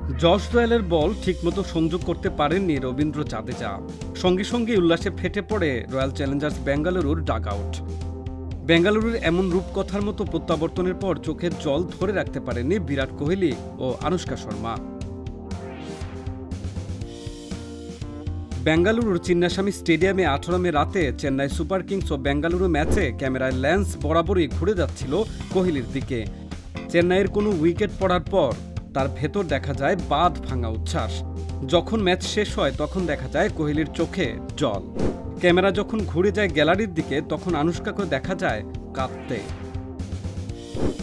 Josh দোয়েলের বল ঠিকমতো সংযোগ করতে পারেননি রবীন্দ্র জাদেজা। সঙ্গে সঙ্গে উল্লাসে ফেটে পড়ে রয়্যাল চ্যালেঞ্জার্স বেঙ্গালুরুর ডাগআউট। বেঙ্গালুরুর এমন রূপকথার মতো প্রত্যাবর্তনের পর চোখের জল ধরে রাখতে পারেননি বিরাট কোহলি ও আনুশকা শর্মা। বেঙ্গালুরুর চিন্নাস্বামী স্টেডিয়ামে 18 মে রাতে চেন্নাই সুপার কিংস ও বেঙ্গালুরু ম্যাচে ক্যামেরায় লেন্স বরাবরই ঘুরে যাচ্ছিল কোহলির দিকে। চেন্নাইয়ের কোনো উইকেট পড়ার পর তার ভেতর দেখা যায় বাঁধ ভাঙা উচ্ছ্বাস। যখন ম্যাচ শেষ হয় তখন দেখা যায় কোহলির চোখে জল। ক্যামেরা যখন ঘুরে যায় গ্যালারির দিকে তখন আনুশকাকে দেখা যায় কাঁদতে।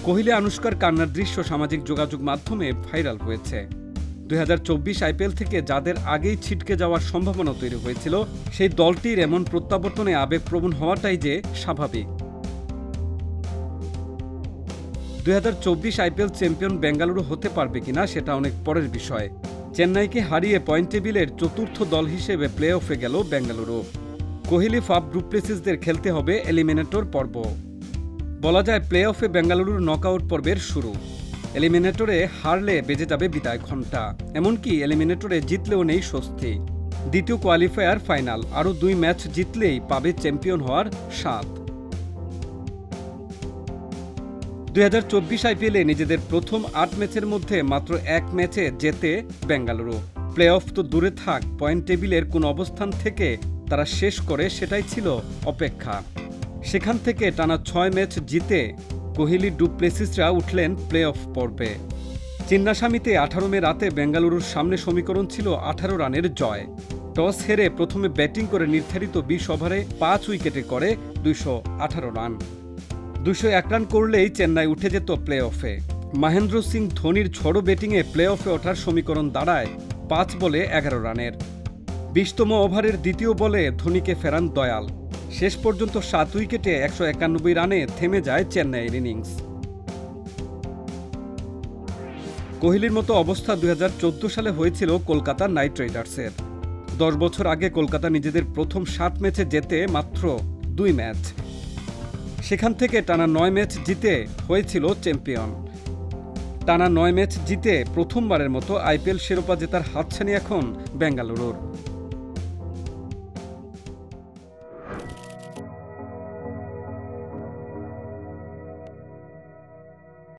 কোহলি আনুশকার কান্নার দৃশ্য সামাজিক যোগাযোগ মাধ্যমে ভাইরাল হয়েছে। 2024 আইপিএল থেকে যাদের আগেই ছিটকে যাওয়ার সম্ভাবনা তৈরি হয়েছিল, সেই দলটির এমন প্রত্যাবর্তনে আবেগপ্রবণ হওয়াটাই যে স্বাভাবিক। 2024 আইপিএল চ্যাম্পিয়ন বেঙ্গালুরু হতে পারবে কিনা সেটা অনেক পরের বিষয়। চেন্নাইকে হারিয়ে পয়েন্ট টেবিলের চতুর্থ দল হিসেবে প্লে অফে গেল বেঙ্গালুরু। কোহলি ফাফ ডুপ্লেসিসদের খেলতে হবে এলিমিনেটর পর্ব। বলা যায় প্লে অফে বেঙ্গালুরুর নকআউট পর্বের শুরু। এলিমিনেটরে হারলে বেজে যাবে বিদায় ঘণ্টা, এমনকি এলিমিনেটরে জিতলেও নেই স্বস্তি। দ্বিতীয় কোয়ালিফায়ার ফাইনাল, আরও 2 ম্যাচ জিতলেই পাবে চ্যাম্পিয়ন হওয়ার স্বাদ। 2024 আইপিএলে নিজেদের প্রথম 8 ম্যাচের মধ্যে মাত্র 1 ম্যাচে জেতে বেঙ্গালুরু। প্লে অফ তো দূরে থাক, পয়েন্ট টেবিলের কোন অবস্থান থেকে তারা শেষ করে সেটাই ছিল অপেক্ষা। সেখান থেকে টানা 6 ম্যাচ জিতে কোহলি ডুপ্লেসিসরা উঠলেন প্লে অফ পর্বে। চিন্নাস্বামীতে 18 মে রাতে বেঙ্গালুরুর সামনে সমীকরণ ছিল 18 রানের জয়। টস হেরে প্রথমে ব্যাটিং করে নির্ধারিত 20 ওভারে 5 উইকেটে করে 218 রান। 201 রান করলেই চেন্নাই উঠে যেত প্লে অফে। মহেন্দ্র সিং ধোনির ঝড়ো ব্যাটিংয়ে প্লে অফে ওঠার সমীকরণ দাঁড়ায় 5 বলে 11 রানের। 20তম ওভারের দ্বিতীয় বলে ধোনিকে ফেরান দয়াল। শেষ পর্যন্ত 7 উইকেটে 191 রানে থেমে যায় চেন্নাইয়ের ইনিংস। কোহলির মতো অবস্থা 2014 সালে হয়েছিল কলকাতা নাইট রাইডার্সের। 10 বছর আগে কলকাতা নিজেদের প্রথম 7 ম্যাচে জেতে মাত্র 2 ম্যাচ। সেখান থেকে টানা 9 ম্যাচ জিতে হয়েছিল চ্যাম্পিয়ন। টানা 9 ম্যাচ জিতে প্রথমবারের মতো আইপিএল শিরোপা জেতার হাতছানি এখন বেঙ্গালুরুর।